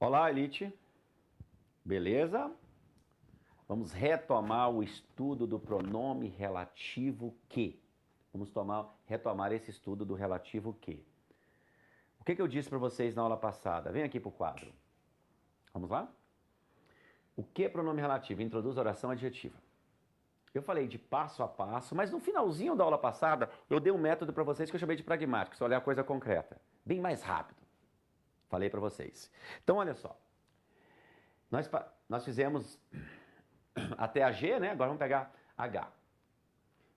Olá, Elite. Beleza? Vamos retomar o estudo do pronome relativo que. Vamos retomar esse estudo do relativo que. O que eu disse para vocês na aula passada? Vem aqui para o quadro. Vamos lá? O que é pronome relativo? Introduz oração adjetiva. Eu falei de passo a passo, mas no finalzinho da aula passada eu dei um método para vocês que eu chamei de pragmático, só olhar a coisa concreta. Bem mais rápido. Falei para vocês. Então, olha só. Nós fizemos até a G, né? Agora vamos pegar H.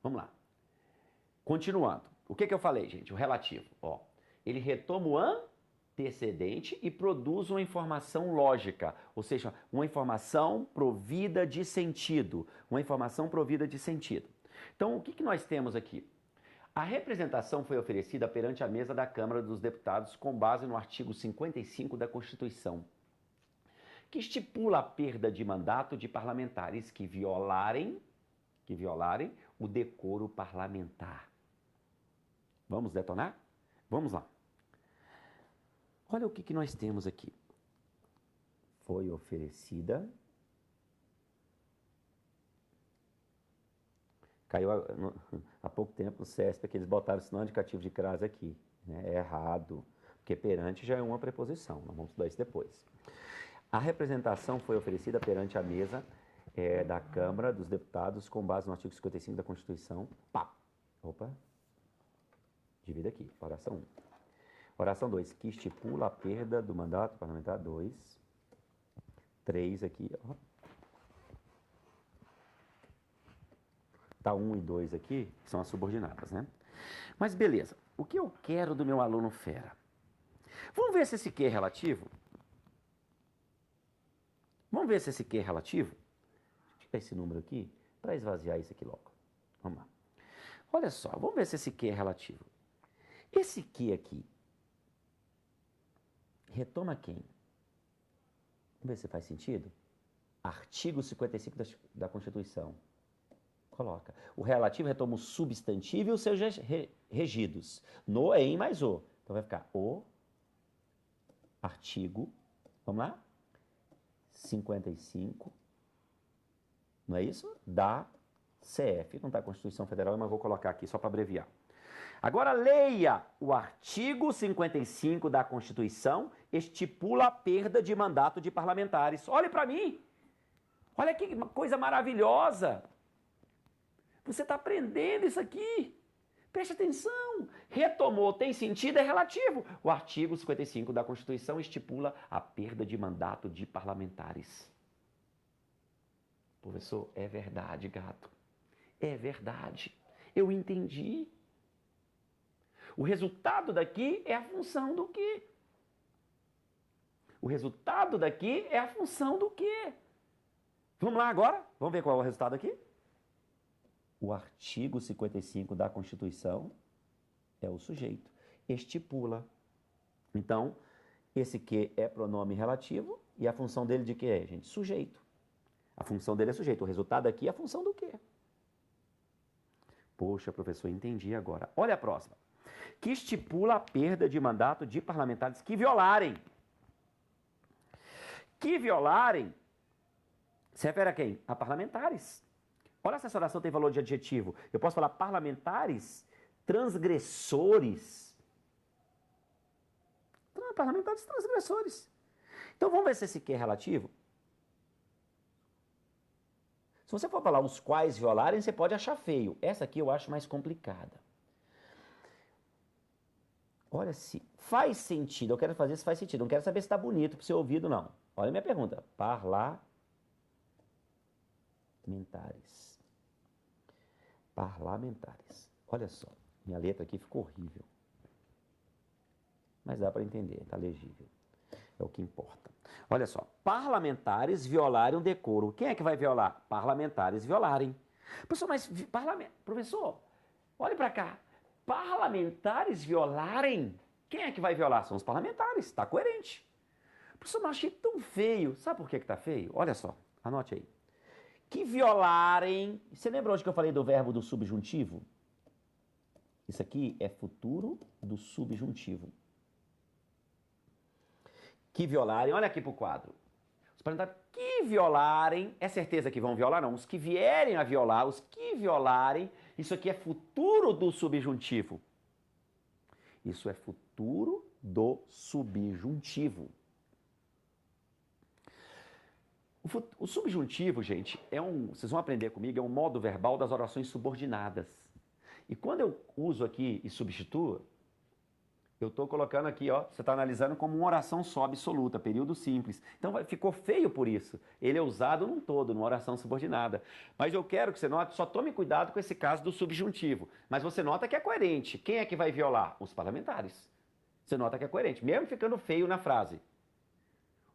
Vamos lá. Continuando. O que eu falei, gente? O relativo. Ó, ele retoma o antecedente e produz uma informação lógica, ou seja, uma informação provida de sentido. Uma informação provida de sentido. Então, o que nós temos aqui? A representação foi oferecida perante a mesa da Câmara dos Deputados com base no artigo 55 da Constituição, que estipula a perda de mandato de parlamentares que violarem o decoro parlamentar. Vamos detonar? Vamos lá. Olha o que nós temos aqui. Foi oferecida. Caiu há pouco tempo no CESP que eles botaram o sinal indicativo de crase aqui. Né? É errado, porque perante já é uma preposição. Nós vamos estudar isso depois. A representação foi oferecida perante a mesa da Câmara dos Deputados com base no artigo 55 da Constituição. Pá! Opa! Divida aqui. Oração 1. Oração 2, que estipula a perda do mandato parlamentar. 2. 3 aqui. Ó. Tá 1 e 2 aqui, que são as subordinadas, né? Mas beleza. O que eu quero do meu aluno fera? Vamos ver se esse Q é relativo? Vamos ver se esse Q é relativo? Deixa eu tirar esse número aqui para esvaziar isso aqui logo. Vamos lá. Olha só, vamos ver se esse Q é relativo. Esse Q aqui retoma quem? Vamos ver se faz sentido? Artigo 55 da Constituição. Coloca. O relativo retoma o substantivo e os seus regidos. No, em mais o. Então vai ficar o artigo, vamos lá? 55, não é isso? Da CF. Não está Constituição Federal, mas vou colocar aqui só para abreviar. Agora leia o artigo 55 da Constituição, estipula a perda de mandato de parlamentares. Olhe para mim. Olha que coisa maravilhosa. Você está aprendendo isso aqui. Preste atenção. Retomou, tem sentido, é relativo. O artigo 55 da Constituição estipula a perda de mandato de parlamentares. Professor, é verdade, gato. É verdade. Eu entendi. O resultado daqui é a função do quê? O resultado daqui é a função do quê? Vamos lá agora? Vamos ver qual é o resultado aqui? O artigo 55 da Constituição é o sujeito. Estipula. Então, esse que é pronome relativo e a função dele de que é, gente? Sujeito. A função dele é sujeito. O resultado aqui é a função do quê? Poxa, professor, entendi agora. Olha a próxima. Que estipula a perda de mandato de parlamentares que violarem. Que violarem se refere a quem? A parlamentares. Olha se essa oração tem valor de adjetivo. Eu posso falar parlamentares transgressores. Parlamentares transgressores. Então vamos ver se esse que é relativo. Se você for falar os quais violarem, você pode achar feio. Essa aqui eu acho mais complicada. Olha se faz sentido. Eu quero fazer se faz sentido. Não quero saber se está bonito para o seu ouvido, não. Olha a minha pergunta. Parlamentares. Parlamentares. Olha só. Minha letra aqui ficou horrível. Mas dá para entender. Está legível. É o que importa. Olha só. Parlamentares violarem o decoro. Quem é que vai violar? Parlamentares violarem. Professor, professor, olhe para cá. Parlamentares violarem? Quem é que vai violar? São os parlamentares. Está coerente. Professor, mas achei tão feio. Sabe por que está feio? Olha só. Anote aí. Que violarem... Você lembra hoje que eu falei do verbo do subjuntivo? Isso aqui é futuro do subjuntivo. Que violarem, olha aqui pro quadro. Os parlamentares que violarem, é certeza que vão violar? Não. Os que vierem a violar, os que violarem, isso aqui é futuro do subjuntivo. Isso é futuro do subjuntivo. O subjuntivo, gente, vocês vão aprender comigo, é um modo verbal das orações subordinadas. E quando eu uso aqui e substituo, eu estou colocando aqui, ó, você está analisando como uma oração só absoluta, período simples. Então ficou feio por isso. Ele é usado num todo, numa oração subordinada. Mas eu quero que você note, só tome cuidado com esse caso do subjuntivo. Mas você nota que é coerente. Quem é que vai violar? Os parlamentares. Você nota que é coerente, mesmo ficando feio na frase.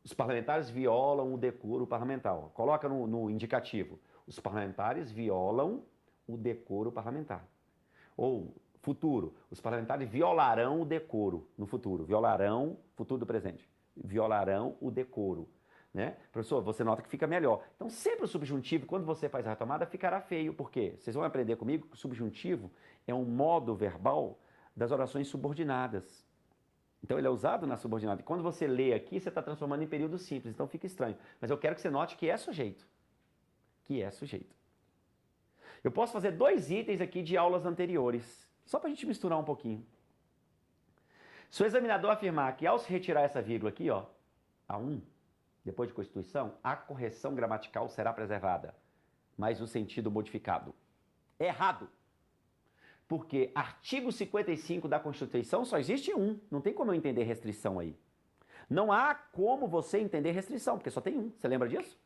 Os parlamentares violam o decoro parlamentar. Coloca no indicativo. Os parlamentares violam o decoro parlamentar. Ou futuro. Os parlamentares violarão o decoro no futuro. Violarão, futuro do presente. Violarão o decoro. Né? Professor, você nota que fica melhor. Então, sempre o subjuntivo, quando você faz a retomada, ficará feio. Por quê? Vocês vão aprender comigo que o subjuntivo é um modo verbal das orações subordinadas. Então, ele é usado na subordinada. E quando você lê aqui, você está transformando em período simples. Então, fica estranho. Mas eu quero que você note que é sujeito. Que é sujeito. Eu posso fazer 2 itens aqui de aulas anteriores. Só para a gente misturar um pouquinho. Se o examinador afirmar que ao se retirar essa vírgula aqui, ó, A1, depois de Constituição, a correção gramatical será preservada, mas o sentido modificado. Errado. Porque artigo 55 da Constituição só existe um. Não tem como eu entender restrição aí. Não há como você entender restrição, porque só tem um. Você lembra disso?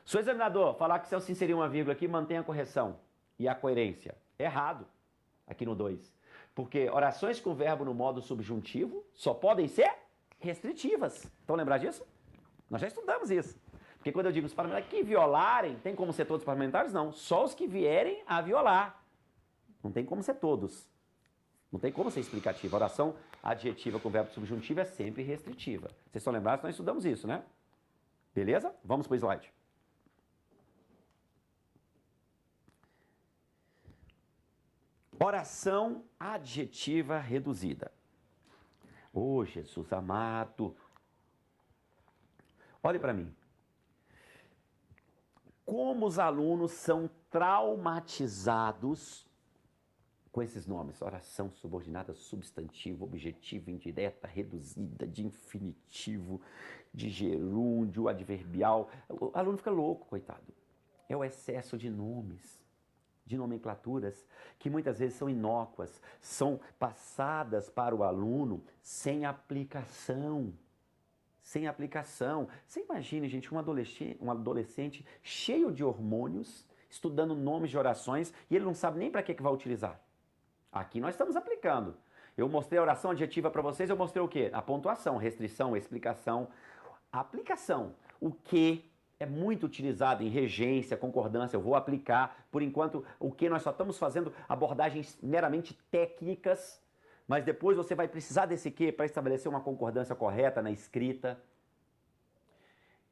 Se o examinador falar que se eu se inserir uma vírgula aqui, mantém a correção e a coerência. Errado. Aqui no 2. Porque orações com verbo no modo subjuntivo só podem ser restritivas. Estão lembrados disso? Nós já estudamos isso. Porque quando eu digo os parlamentares que violarem, tem como ser todos parlamentares? Não. Só os que vierem a violar. Não tem como ser todos. Não tem como ser explicativa. A oração adjetiva com verbo subjuntivo é sempre restritiva. Vocês estão lembrados? Nós estudamos isso, né? Beleza? Vamos para o slide. Oração adjetiva reduzida. Ô, Jesus amado. Olhe para mim. Como os alunos são traumatizados com esses nomes: oração subordinada, substantivo, objetivo, indireta, reduzida, de infinitivo, de gerúndio, adverbial. O aluno fica louco, coitado. É o excesso de nomes, de nomenclaturas, que muitas vezes são inócuas, são passadas para o aluno sem aplicação. Sem aplicação. Você imagine, gente, um adolescente cheio de hormônios, estudando nomes de orações, e ele não sabe nem para que vai utilizar. Aqui nós estamos aplicando. Eu mostrei a oração adjetiva para vocês, eu mostrei o quê? A pontuação, restrição, explicação. A aplicação. O que é muito utilizado em regência, concordância, eu vou aplicar. Por enquanto, o que nós só estamos fazendo abordagens meramente técnicas, mas depois você vai precisar desse que para estabelecer uma concordância correta na escrita.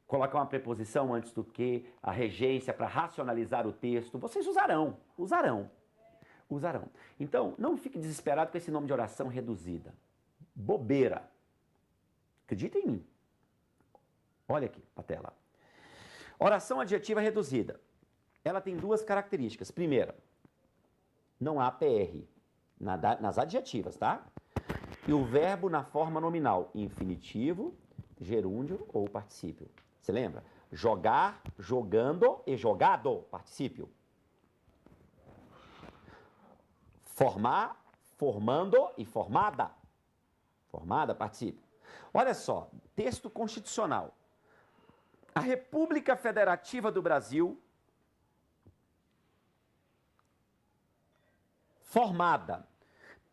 Colocar uma preposição antes do que, a regência para racionalizar o texto. Vocês usarão. Então, não fique desesperado com esse nome de oração reduzida. Bobeira. Acredita em mim. Olha aqui a tela. Oração adjetiva reduzida. Ela tem 2 características. Primeira, não há PR nas adjetivas, tá? E o verbo na forma nominal, infinitivo, gerúndio ou particípio. Você lembra? Jogar, jogando e jogado, particípio. Formar, formando e formada. Formada, particípio. Olha só, texto constitucional. A República Federativa do Brasil, formada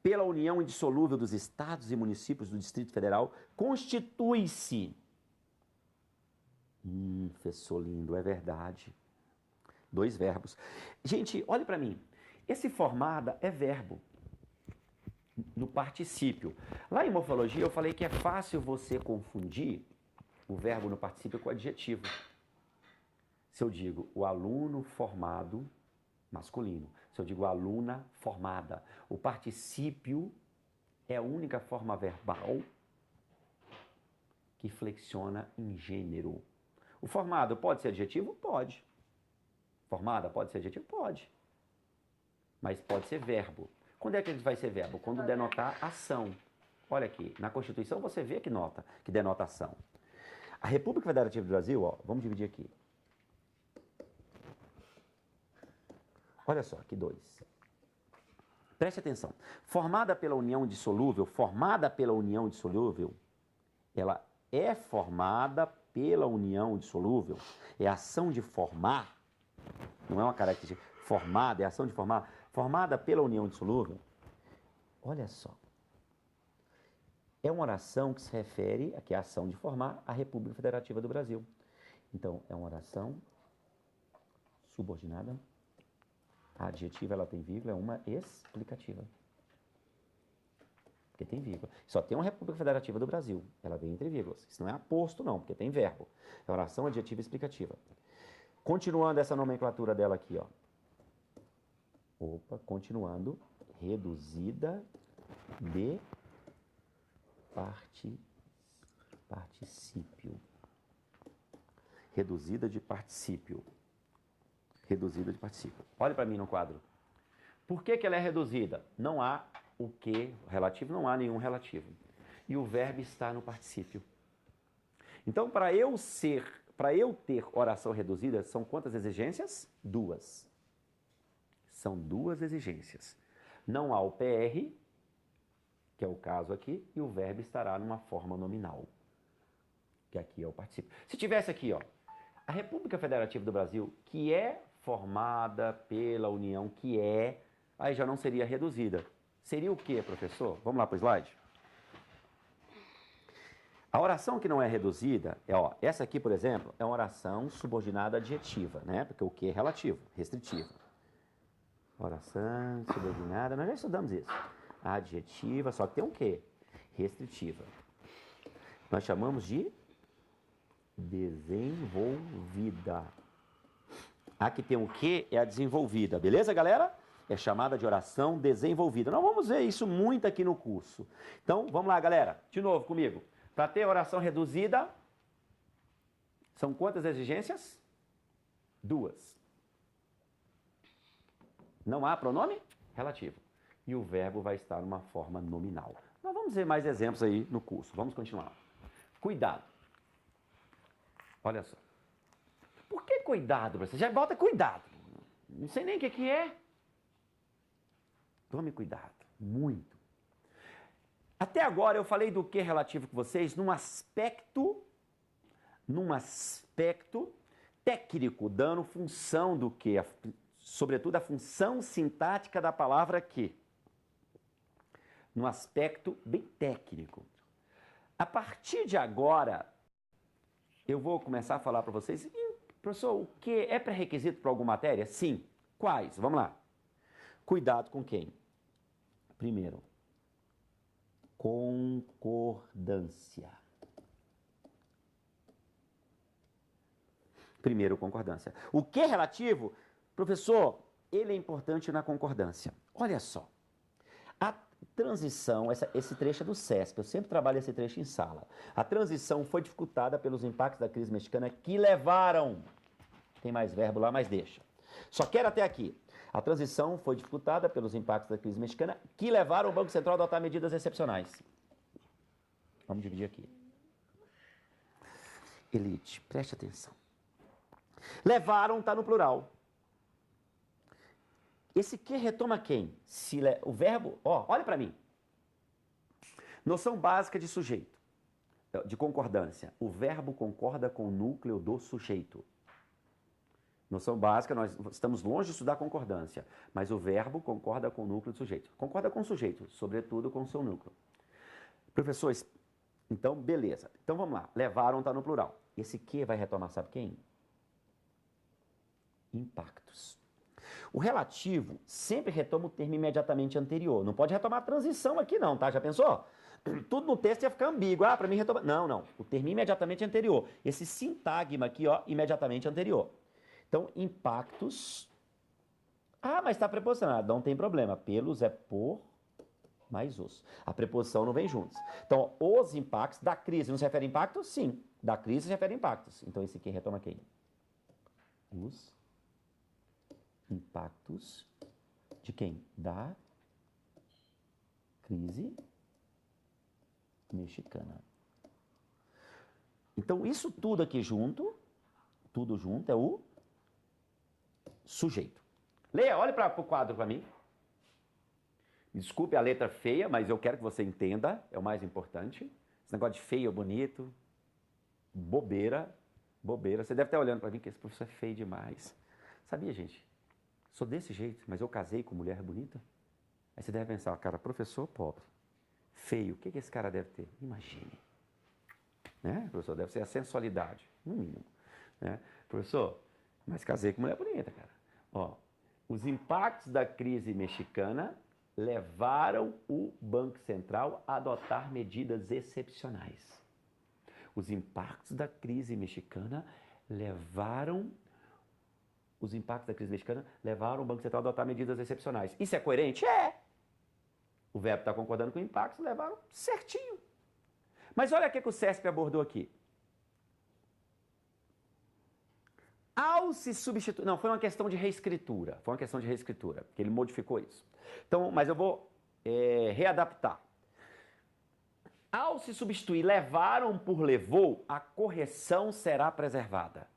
pela união indissolúvel dos estados e municípios do Distrito Federal, constitui-se. Professor lindo, é verdade. 2 verbos. Gente, olhe para mim. Esse formada é verbo no particípio. Lá em morfologia eu falei que é fácil você confundir o verbo no particípio com o adjetivo. Se eu digo o aluno formado, masculino. Se eu digo aluna formada. O particípio é a única forma verbal que flexiona em gênero. O formado pode ser adjetivo? Pode. Formada pode ser adjetivo? Pode. Mas pode ser verbo. Quando é que ele vai ser verbo? Quando denotar ação. Olha aqui, na Constituição você vê que denota ação. A República Federativa do Brasil, ó, vamos dividir aqui. Olha só, aqui 2. Preste atenção. Formada pela união dissolúvel, ela é formada pela união dissolúvel. É a ação de formar, não é uma característica. Formada, é a ação de formar. Formada pela união dissolúvel. Olha só. É uma oração que se refere, aqui a ação de formar, à República Federativa do Brasil. Então, é uma oração subordinada. A adjetiva, ela tem vírgula, é uma explicativa. Porque tem vírgula. Só tem uma República Federativa do Brasil. Ela vem entre vírgulas. Isso não é aposto, não, porque tem verbo. É oração adjetiva explicativa. Continuando essa nomenclatura dela aqui, ó. Opa, continuando. Reduzida de particípio. Reduzida de particípio. Reduzida de particípio. Olha para mim no quadro. Por que ela é reduzida? Não há o que relativo, não há nenhum relativo. E o verbo está no particípio. Então, para eu ter oração reduzida, são quantas exigências? 2. São 2 exigências. Não há o PR, que é o caso aqui, e o verbo estará numa forma nominal, que aqui é o particípio. Se tivesse aqui, ó, a República Federativa do Brasil, que é formada pela União, aí já não seria reduzida. Seria o quê, professor? Vamos lá para o slide? A oração que não é reduzida, essa aqui, por exemplo, é uma oração subordinada adjetiva, né? Porque o que é relativo, restritivo. Oração subordinada, nós já estudamos isso. Adjetiva, só que tem um quê? Restritiva. Nós chamamos de desenvolvida. A que tem o quê é a desenvolvida, beleza, galera? É chamada de oração desenvolvida. Nós vamos ver isso muito aqui no curso. Então, vamos lá, galera. De novo comigo. Para ter oração reduzida, são quantas exigências? 2. Não há pronome relativo. E o verbo vai estar numa forma nominal. Nós vamos ver mais exemplos aí no curso. Vamos continuar. Cuidado. Olha só. Por que cuidado, professor? Já bota cuidado. Não sei nem o que é. Tome cuidado. Muito. Até agora eu falei do que relativo com vocês num aspecto técnico, dando função do que, sobretudo a função sintática da palavra que. Num aspecto bem técnico. A partir de agora, eu vou começar a falar para vocês, professor, o que é pré-requisito para alguma matéria? Sim. Quais? Vamos lá. Cuidado com quem? Primeiro, concordância. Primeiro, concordância. O que é relativo? Professor, ele é importante na concordância. Olha só. A transição, esse trecho é do CESP, eu sempre trabalho esse trecho em sala. A transição foi dificultada pelos impactos da crise mexicana que levaram... Tem mais verbo lá, mas deixa. Só quero até aqui. A transição foi dificultada pelos impactos da crise mexicana que levaram o Banco Central a adotar medidas excepcionais. Vamos dividir aqui. Elite, preste atenção. Levaram está no plural. Esse que retoma quem? O verbo, olha para mim. Noção básica de sujeito, de concordância. O verbo concorda com o núcleo do sujeito. Noção básica, nós estamos longe de estudar concordância, mas o verbo concorda com o núcleo do sujeito. Concorda com o sujeito, sobretudo com o seu núcleo. Professores, então, beleza. Então, vamos lá. Levaram está no plural. Esse que vai retomar, sabe quem? Impactos. O relativo sempre retoma o termo imediatamente anterior. Não pode retomar a transição aqui não, tá? Já pensou? Tudo no texto ia ficar ambíguo. Para mim retoma... Não. O termo imediatamente anterior. Esse sintagma aqui, imediatamente anterior. Então, impactos... mas está preposicionado. Não tem problema. Pelos é por mais os. A preposição não vem juntos. Então, os impactos da crise não se refere a impactos? Sim. Da crise se refere a impactos. Então, esse aqui retoma quem? Os impactos de quem? Da crise mexicana. Então, isso tudo aqui junto é o sujeito. Leia, olhe para o quadro para mim. Desculpe a letra feia, mas eu quero que você entenda, é o mais importante. Esse negócio de feio, bonito, bobeira. Você deve estar olhando para mim que esse professor é feio demais. Sabia, gente? Sou desse jeito, mas eu casei com mulher bonita. Aí você deve pensar, cara, professor pobre, feio, o que esse cara deve ter? Imagine. Né? Professor, deve ser a sensualidade, no mínimo. Né? Professor, mas casei com mulher bonita, cara. Ó, os impactos da crise mexicana levaram o Banco Central a adotar medidas excepcionais. Os impactos da crise mexicana levaram o Banco Central a adotar medidas excepcionais. Isso é coerente? É. O verbo está concordando com impactos, levaram certinho. Mas olha o que o CESP abordou aqui. Ao se substituir... Não, foi uma questão de reescritura. Porque ele modificou isso. Então, mas eu vou readaptar. Ao se substituir levaram por levou, a correção será preservada.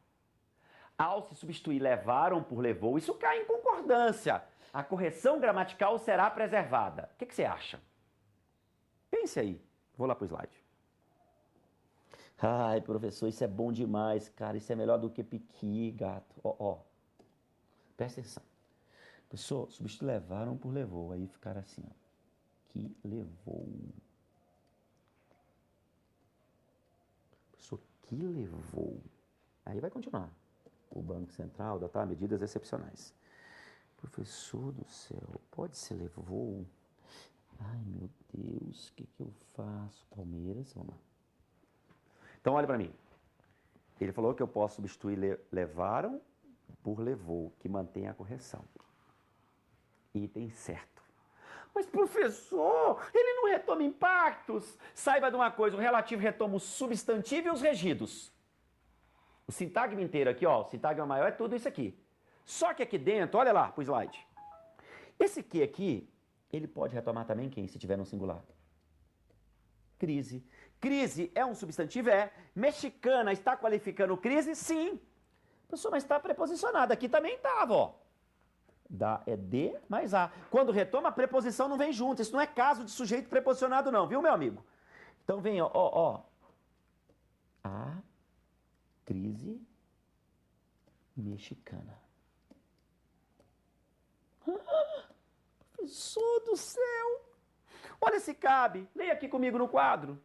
Ao se substituir levaram por levou, isso cai em concordância. A correção gramatical será preservada. O que você acha? Pense aí. Vou lá para o slide. Ai, professor, isso é bom demais, cara. Isso é melhor do que piqui, gato. Ó. Presta atenção. Professor, substituir levaram por levou. Aí ficaram assim, ó. Que levou. Professor, que levou. Aí vai continuar. O Banco Central adotar medidas excepcionais. Professor do céu, pode ser levou? Ai, meu Deus, o que eu faço? Palmeiras, vamos lá. Então, olha para mim. Ele falou que eu posso substituir levaram por levou, que mantém a correção. Item certo. Mas, professor, ele não retoma impactos. Saiba de uma coisa, o relativo retoma o substantivo e os regidos. O sintagma inteiro aqui, ó, o sintagma maior é tudo isso aqui. Só que aqui dentro, olha lá pro slide. Esse que aqui, ele pode retomar também quem, se tiver no singular? Crise. Crise é um substantivo? É. Mexicana está qualificando crise? Sim. Professor, mas está preposicionada. Aqui também estava, ó. É de mais a. Quando retoma, a preposição não vem junto. Isso não é caso de sujeito preposicionado não, viu, meu amigo? Então vem, ó. A crise mexicana. Professor do céu! Olha se cabe. Leia aqui comigo no quadro.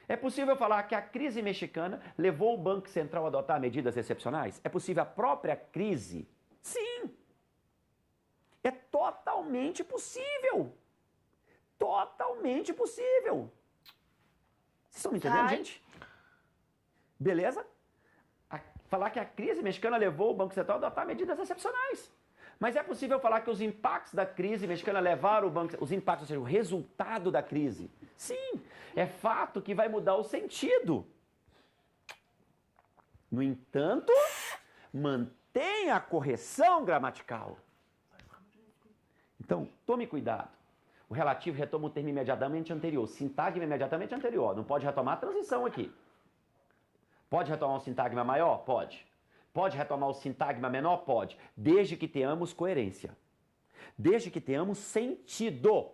É possível falar que a crise mexicana levou o Banco Central a adotar medidas excepcionais? É possível a própria crise? Sim! É totalmente possível! Totalmente possível! Vocês estão me entendendo, gente? Beleza? Falar que a crise mexicana levou o Banco Central a adotar medidas excepcionais. Mas é possível falar que os impactos da crise mexicana levaram o Banco Central, os impactos, ou seja, o resultado da crise. Sim, é fato que vai mudar o sentido. No entanto, mantém a correção gramatical. Então, tome cuidado. O relativo retoma o termo imediatamente anterior. Sintagma imediatamente anterior. Não pode retomar a transição aqui. Pode retomar o sintagma maior? Pode. Pode retomar o sintagma menor? Pode. Desde que tenhamos coerência. Desde que tenhamos sentido.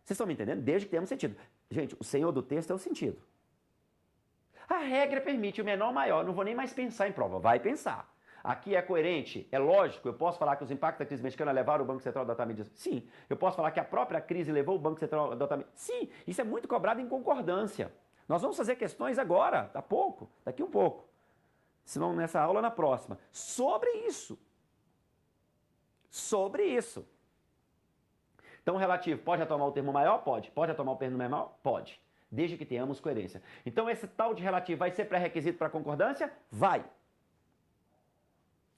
Vocês estão me entendendo? Desde que tenhamos sentido. Gente, o senhor do texto é o sentido. A regra permite o menor maior. Não vou nem mais pensar em prova. Vai pensar. Aqui é coerente? É lógico? Eu posso falar que os impactos da crise mexicana levaram o Banco Central a adotar medidas? Sim. Eu posso falar que a própria crise levou o Banco Central a adotar medidas? Sim. Isso é muito cobrado em concordância. Nós vamos fazer questões agora, daqui um pouco. Se não nessa aula, na próxima. Sobre isso. Sobre isso. Então, o relativo pode retomar o termo maior? Pode. Pode retomar o termo menor? Pode. Desde que tenhamos coerência. Então, esse tal de relativo vai ser pré-requisito para concordância? Vai.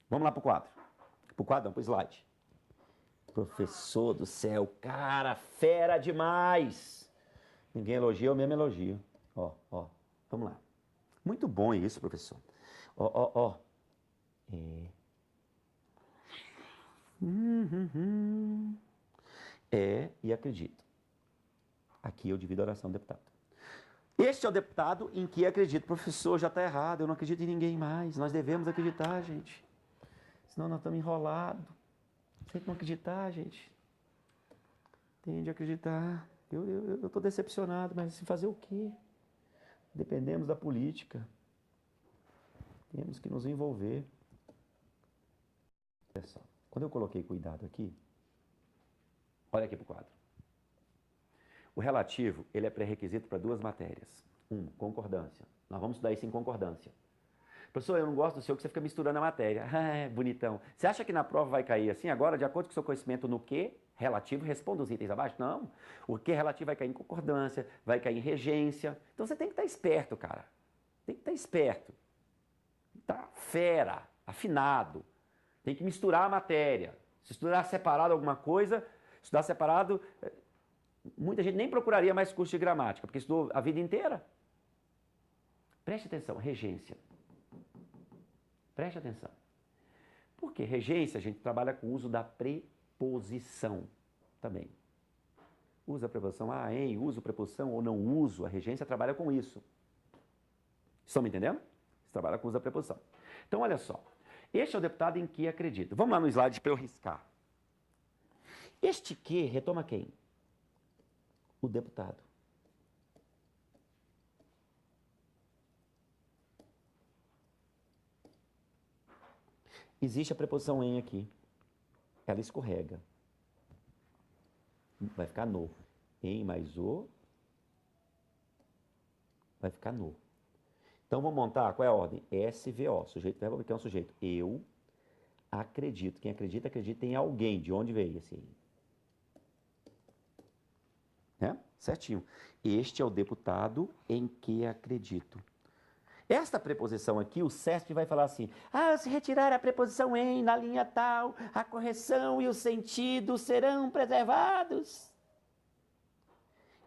Vamos lá para o quadro. Para o quadro, não, para o slide. Professor do céu, cara, fera demais. Ninguém elogia, eu mesmo elogio. Ó, ó, vamos lá. Muito bom isso, professor. Ó, ó, ó. É. É e acredito. Aqui eu divido a oração, deputado. Este é o deputado em que acredito. Professor, já está errado, eu não acredito em ninguém mais. Nós devemos acreditar, gente. Senão nós estamos enrolados. Tem que não acreditar, gente. Tem de acreditar. Eu estou decepcionado, mas se fazer o quê? Dependemos da política. Temos que nos envolver. Olha só, quando eu coloquei cuidado aqui, olha aqui para o quadro. O relativo, ele é pré-requisito para duas matérias. Concordância. Nós vamos estudar isso em concordância. Professor, eu não gosto do seu que você fica misturando a matéria. Ah, bonitão. Você acha que na prova vai cair assim? Agora, de acordo com o seu conhecimento no que relativo, responda os itens abaixo? Não. O que relativo vai cair em concordância, vai cair em regência. Então você tem que estar esperto, cara. Tem que estar esperto. Tá fera, afinado. Tem que misturar a matéria. Se estudar separado alguma coisa, estudar separado, muita gente nem procuraria mais curso de gramática, porque estudou a vida inteira. Preste atenção, regência. Preste atenção. Porque regência a gente trabalha com o uso da preposição também. Usa a preposição em, uso preposição ou não uso, a regência trabalha com isso. Estão me entendendo? Você trabalha com o uso da preposição. Então, olha só. Este é o deputado em que acredito. Vamos lá no slide para eu riscar. Este que retoma quem? O deputado. Existe a preposição em aqui. Ela escorrega. Vai ficar no. Em mais o. Vai ficar no. Então vamos montar, qual é a ordem? SVO, sujeito verbo, que é um sujeito. Eu acredito. Quem acredita, acredita em alguém. De onde veio esse aí? Né? Certinho. Este é o deputado em que acredito. Esta preposição aqui, o CESP vai falar assim, se retirar a preposição em na linha tal, a correção e o sentido serão preservados.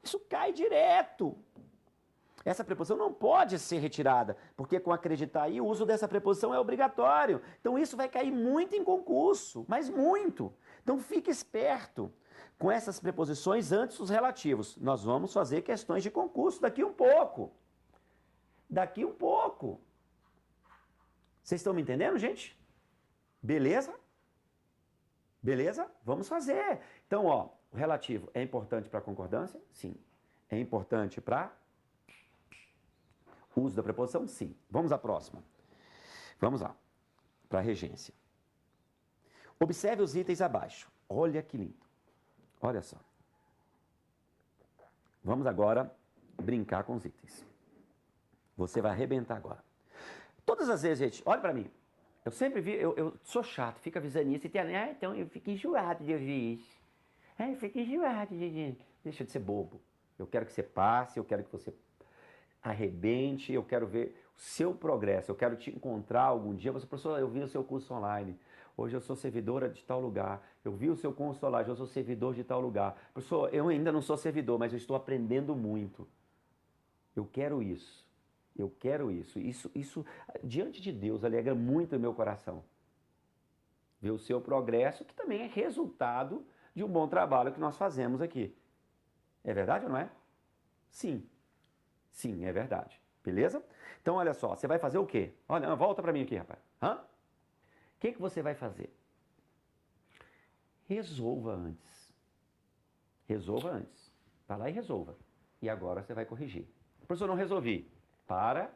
Isso cai direto. Essa preposição não pode ser retirada, porque com acreditar aí, o uso dessa preposição é obrigatório. Então isso vai cair muito em concurso, mas muito. Então fique esperto com essas preposições antes dos relativos. Nós vamos fazer questões de concurso daqui um pouco. Daqui um pouco. Vocês estão me entendendo, gente? Beleza? Beleza? Vamos fazer. Então, ó, o relativo é importante para a concordância? Sim. É importante para o uso da preposição? Sim. Vamos à próxima. Vamos lá. Para a regência. Observe os itens abaixo. Olha que lindo. Olha só. Vamos agora brincar com os itens. Você vai arrebentar agora. Todas as vezes, gente, olha para mim. Eu sempre vi, eu sou chato, fico avisando isso. E tem, então eu fico enjoado de ouvir isso. Eu fico enjoado de... Deixa de ser bobo. Eu quero que você passe, eu quero que você arrebente, eu quero ver o seu progresso. Eu quero te encontrar algum dia. Você, professor, eu vi o seu curso online. Hoje eu sou servidora de tal lugar. Eu vi o seu curso online, eu sou servidor de tal lugar. Professor, eu ainda não sou servidor, mas eu estou aprendendo muito. Eu quero isso. Eu quero isso. Isso, diante de Deus, alegra muito o meu coração. Ver o seu progresso, que também é resultado de um bom trabalho que nós fazemos aqui. É verdade ou não é? Sim. Sim, é verdade. Beleza? Então, olha só, você vai fazer o quê? Olha, volta para mim aqui, rapaz. O que você vai fazer? Resolva antes. Resolva antes. Vai lá e resolva. E agora você vai corrigir. Professor, não resolvi. Para,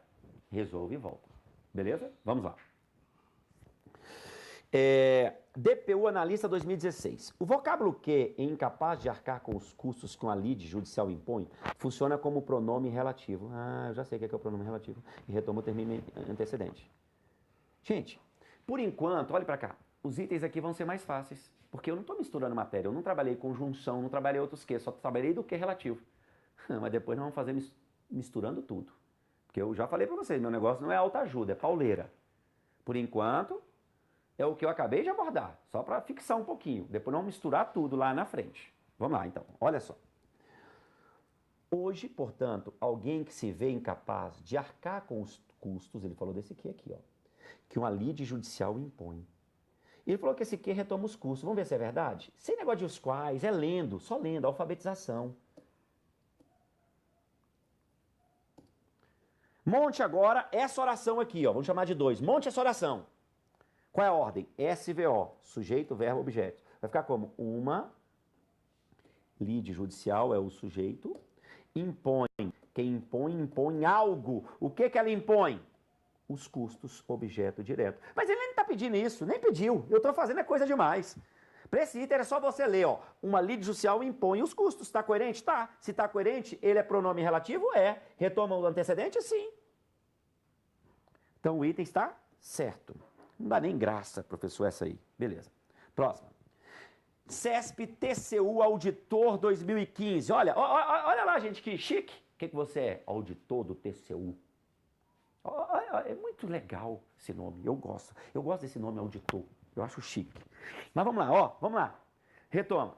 resolve e volta. Beleza? Vamos lá. DPU Analista 2016. O vocábulo que é incapaz de arcar com os custos que uma lide judicial impõe funciona como pronome relativo. Eu já sei o que é o pronome relativo. E retomo o termo antecedente. Gente, por enquanto, olhe para cá. Os itens aqui vão ser mais fáceis. Porque eu não estou misturando matéria. Eu não trabalhei conjunção, não trabalhei outros que. Só trabalhei do que relativo. Mas depois nós vamos fazer misturando tudo. Porque eu já falei para vocês, meu negócio não é autoajuda, é pauleira. Por enquanto, é o que eu acabei de abordar, só para fixar um pouquinho, depois não misturar tudo lá na frente. Vamos lá, então, olha só. Hoje, portanto, alguém que se vê incapaz de arcar com os custos, ele falou desse aqui, ó, que uma lide judicial impõe. Ele falou que esse que retoma os custos. Vamos ver se é verdade? Sem negócio de os quais, é lendo, só lendo, alfabetização. Monte agora essa oração aqui, ó, vamos chamar de 2. Monte essa oração. Qual é a ordem? SVO, sujeito, verbo, objeto. Vai ficar como? Uma, lide judicial é o sujeito, impõe. Quem impõe, impõe algo. O que ela impõe? Os custos, objeto direto. Mas ele nem está pedindo isso, nem pediu. Eu estou fazendo coisa demais. Para esse item é só você ler, ó. Uma lide judicial impõe os custos. Está coerente? Tá. Se está coerente, ele é pronome relativo? É. Retoma o antecedente? Sim. Então o item está certo. Não dá nem graça, professor, essa aí. Beleza. Próxima. CESP TCU Auditor 2015. Olha lá, gente, que chique. O que você é? Auditor do TCU. É muito legal esse nome, eu gosto. Eu gosto desse nome, auditor. Eu acho chique. Mas vamos lá, ó, vamos lá. Retoma.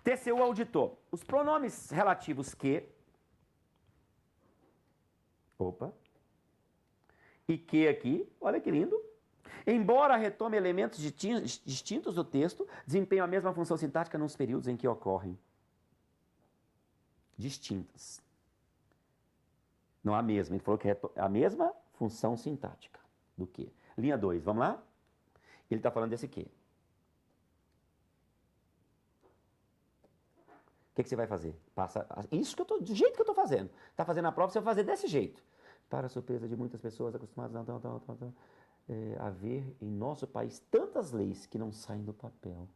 TCU auditor. Os pronomes relativos que... Opa. E que aqui, olha que lindo. Embora retome elementos distintos do texto, desempenham a mesma função sintática nos períodos em que ocorrem. Distintas. Não a mesma, ele falou que é a mesma função sintática do que. Linha 2, vamos lá? Ele está falando desse quê? O que você vai fazer? Passa isso que eu tô, do jeito que eu estou fazendo. Está fazendo a prova, você vai fazer desse jeito. Para a surpresa de muitas pessoas acostumadas a ver em nosso país tantas leis que não saem do papel.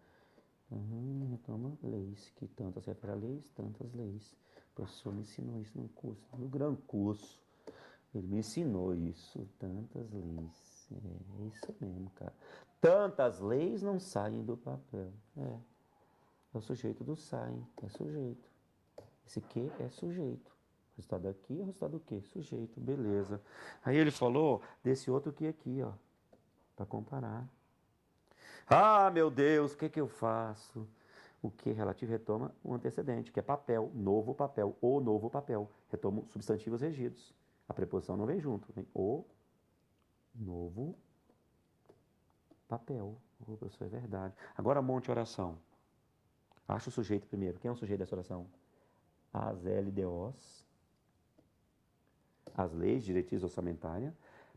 Retoma leis, que tantas se refere a leis, tantas leis. O professor me ensinou isso no curso, no grande curso. Ele me ensinou isso, tantas leis. É isso mesmo, cara. Tantas leis não saem do papel. É o sujeito do saem, é sujeito. Esse que é sujeito. O resultado aqui é o resultado do quê? Sujeito, beleza. Aí ele falou desse outro que aqui, ó, para comparar. Ah, meu Deus, o que eu faço? O que relativo retoma o antecedente, que é papel, novo papel, o novo papel. Retoma substantivos regidos. A preposição não vem junto, vem o novo papel. Oh, professor, é verdade. Agora monte oração. Acha o sujeito primeiro. Quem é o sujeito dessa oração? As LDOs, as leis, diretrizes orçamentárias,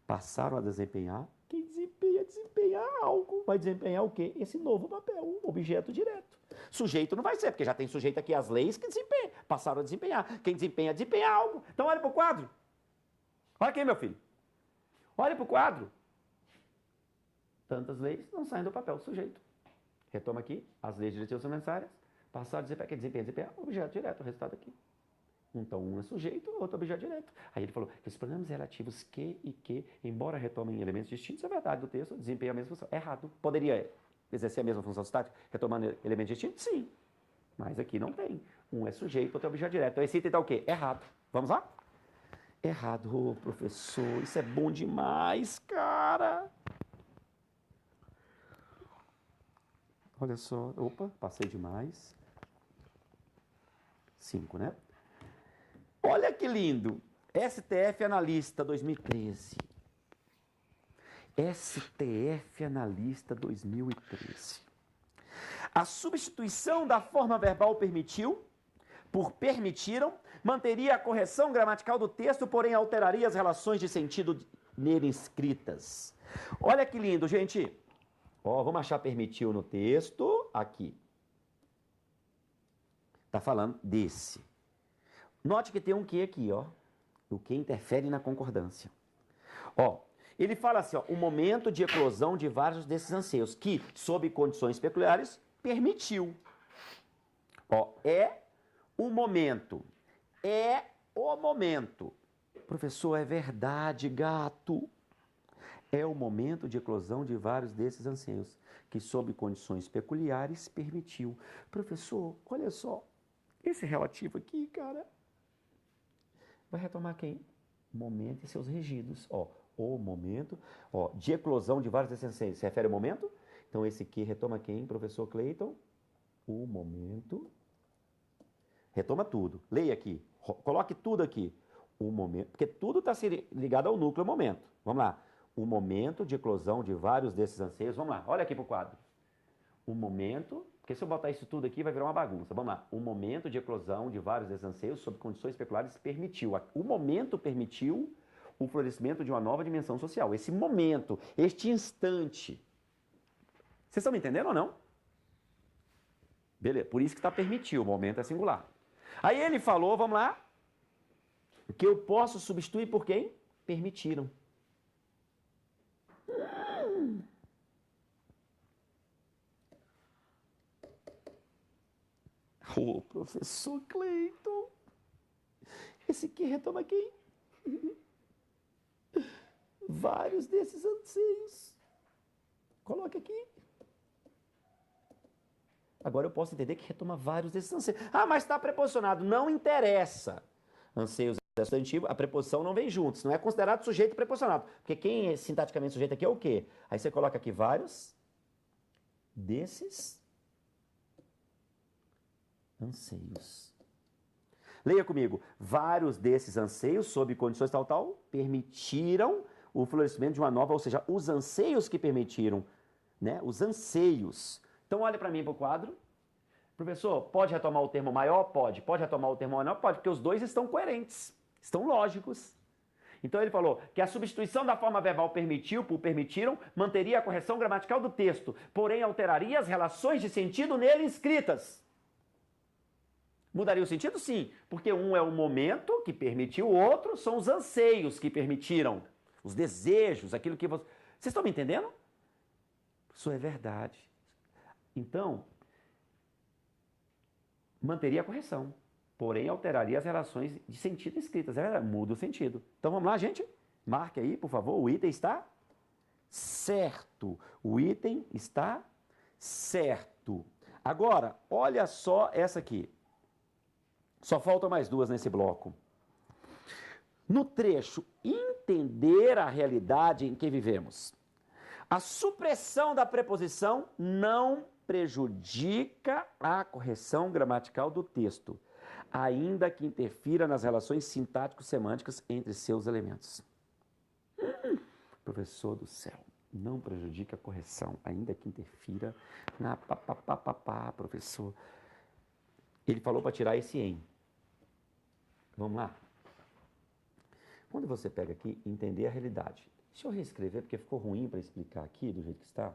passaram a desempenhar. Quem desempenhar algo, vai desempenhar o quê? Esse novo papel, o objeto direto. Sujeito não vai ser, porque já tem sujeito aqui as leis que desempenham, passaram a desempenhar. Quem desempenha algo. Então olha para o quadro. Olha aqui, meu filho. Olha para o quadro. Tantas leis não saem do papel, sujeito. Retoma aqui, as leis diretivas orçamentárias, passaram a desempenhar, quem desempenha, objeto direto, o resultado aqui. Então, um é sujeito, o outro é objeto direto. Aí ele falou que os pronomes relativos que e que, embora retomem elementos distintos, é verdade do texto, desempenham a mesma função. Errado. Poderia exercer a mesma função sintática, retomando elementos distintos? Sim. Mas aqui não tem. Um é sujeito, outro é objeto direto. Então, esse item está o quê? Errado. Vamos lá? Errado, professor. Isso é bom demais, cara. Olha só. Opa, passei demais. 5, né? Olha que lindo. STF Analista 2013. STF Analista 2013. A substituição da forma verbal permitiu, por permitiram, manteria a correção gramatical do texto, porém alteraria as relações de sentido nele escritas. Olha que lindo, gente. Ó, vamos achar permitiu no texto, aqui. Está falando desse. Note que tem um que aqui, ó. O que interfere na concordância. Ó, ele fala assim, ó, o momento de eclosão de vários desses anseios, que, sob condições peculiares, permitiu. Ó, é o momento. É o momento. Professor, é verdade, gato. É o momento de eclosão de vários desses anseios, que, sob condições peculiares, permitiu. Professor, olha só, esse relativo aqui, cara, vai retomar quem? Momento e seus regidos. Ó, o momento. Ó, de eclosão de vários desses anseios, se refere ao momento? Então, esse que retoma quem, professor Cleiton? O momento. Retoma tudo. Leia aqui. Coloque tudo aqui. O momento, porque tudo está ligado ao núcleo momento. Vamos lá. O momento de eclosão de vários desses anseios. Vamos lá, olha aqui para o quadro. O momento, porque se eu botar isso tudo aqui vai virar uma bagunça. Vamos lá. O momento de eclosão de vários desses anseios sob condições peculiares permitiu. O momento permitiu o florescimento de uma nova dimensão social. Esse momento, este instante. Vocês estão me entendendo ou não? Beleza, por isso que está permitiu, o momento é singular. Aí ele falou, vamos lá, que eu posso substituir por quem? Permitiram. Ô, professor Cleiton, esse aqui retoma quem? Vários desses anseios. Coloque aqui. Agora eu posso entender que retoma vários desses anseios. Ah, mas está preposicionado. Não interessa. Anseios é substantivo, a preposição não vem juntos. Não é considerado sujeito preposicionado. Porque quem é sintaticamente sujeito aqui é o quê? Aí você coloca aqui vários desses anseios. Leia comigo. Vários desses anseios, sob condições tal, permitiram o florescimento de uma nova, ou seja, os anseios que permitiram, né? Os anseios. Então, olha para mim para o quadro. Professor, pode retomar o termo maior? Pode. Pode retomar o termo menor? Pode, porque os dois estão coerentes, estão lógicos. Então ele falou que a substituição da forma verbal permitiu, por permitiram, manteria a correção gramatical do texto, porém alteraria as relações de sentido nele inscritas. Mudaria o sentido? Sim, porque um é o momento que permitiu, o outro são os anseios que permitiram, os desejos, aquilo que você... Vocês estão me entendendo? Isso é verdade. Então, manteria a correção, porém alteraria as relações de sentido escritas. É verdade, muda o sentido. Então vamos lá, gente? Marque aí, por favor, o item está certo. O item está certo. Agora, olha só essa aqui. Só faltam mais duas nesse bloco. No trecho, entender a realidade em que vivemos. A supressão da preposição não prejudica a correção gramatical do texto, ainda que interfira nas relações sintático-semânticas entre seus elementos. Professor do céu, não prejudica a correção, ainda que interfira na professor. Ele falou para tirar esse em. Vamos lá? Quando você pega aqui, entender a realidade. Deixa eu reescrever, porque ficou ruim para explicar aqui, do jeito que está. A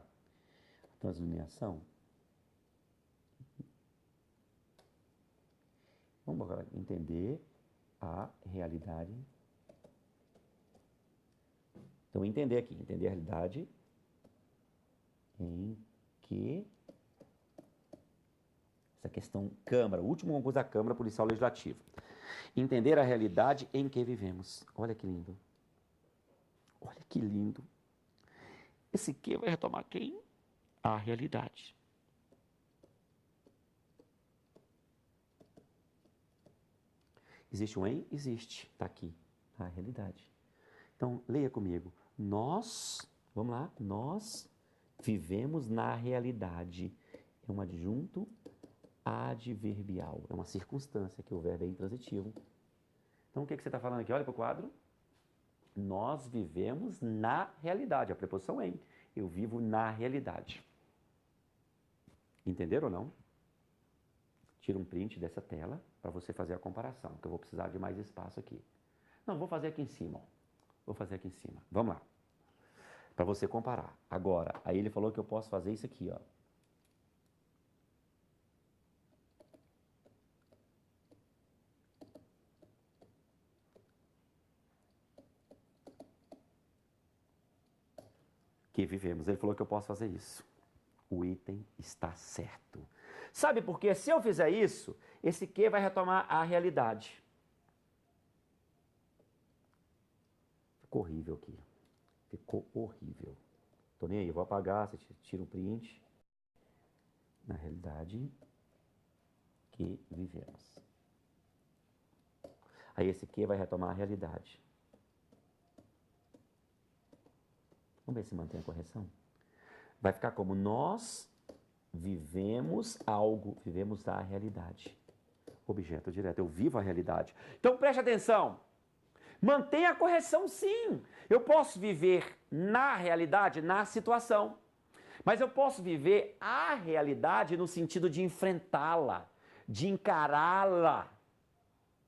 translineação. Vamos agora entender a realidade. Então, entender aqui. Entender a realidade em que... Essa questão Câmara, o último concurso da Câmara Policial Legislativa. Entender a realidade em que vivemos. Olha que lindo. Olha que lindo. Esse que vai retomar quem? A realidade. Existe um em? Existe. Está aqui. A realidade. Então, leia comigo. Nós, vamos lá, nós vivemos na realidade. É um adjunto adverbial. É uma circunstância que o verbo é intransitivo. Então, o que você está falando aqui? Olha para o quadro. Nós vivemos na realidade. A preposição em. Eu vivo na realidade. Entenderam ou não? Tira um print dessa tela para você fazer a comparação, que eu vou precisar de mais espaço aqui. Não, vou fazer aqui em cima. Ó. Vou fazer aqui em cima. Vamos lá. Para você comparar. Agora, aí ele falou que eu posso fazer isso aqui, ó. Que vivemos. Ele falou que eu posso fazer isso. O item está certo. Sabe por quê? Se eu fizer isso, esse que vai retomar a realidade. Ficou horrível aqui. Ficou horrível. Tô nem aí, eu vou apagar, você tira um print. Na realidade que vivemos. Aí esse que vai retomar a realidade. Vamos ver se mantém a correção. Vai ficar como nós vivemos algo, vivemos a realidade. Objeto direto, eu vivo a realidade. Então preste atenção. Mantenha a correção sim. Eu posso viver na realidade, na situação. Mas eu posso viver a realidade no sentido de enfrentá-la, de encará-la.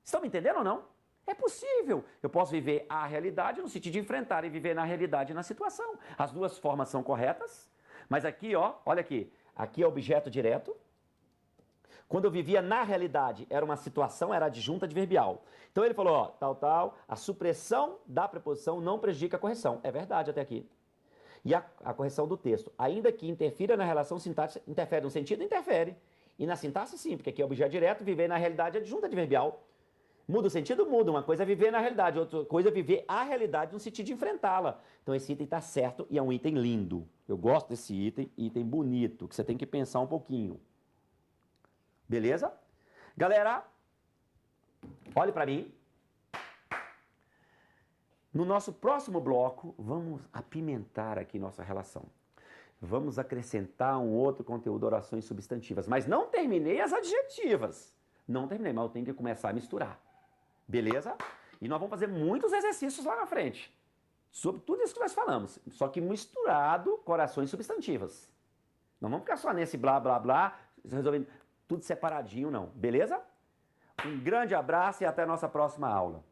Estão me entendendo ou não? É possível. Eu posso viver a realidade no sentido de enfrentar e viver na realidade na situação. As duas formas são corretas. Mas aqui, ó, olha aqui. Aqui é objeto direto. Quando eu vivia na realidade, era uma situação, era adjunta adverbial. Então ele falou, ó, tal, a supressão da preposição não prejudica a correção. É verdade até aqui. E a correção do texto, ainda que interfira na relação sintática, interfere no sentido? Interfere. E na sintaxe, sim, porque aqui é objeto direto, viver na realidade é adjunta adverbial. Muda o sentido? Muda. Uma coisa é viver na realidade, outra coisa é viver a realidade no sentido de enfrentá-la. Então esse item está certo e é um item lindo. Eu gosto desse item bonito, que você tem que pensar um pouquinho. Beleza? Galera, olhe para mim. No nosso próximo bloco, vamos apimentar aqui nossa relação. Vamos acrescentar um outro conteúdo, orações substantivas. Mas não terminei as adjetivas. Não terminei, mas eu tenho que começar a misturar. Beleza? E nós vamos fazer muitos exercícios lá na frente. Sobre tudo isso que nós falamos. Só que misturado com orações substantivas. Não vamos ficar só nesse blá, blá, blá, resolvendo tudo separadinho, não. Beleza? Um grande abraço e até a nossa próxima aula.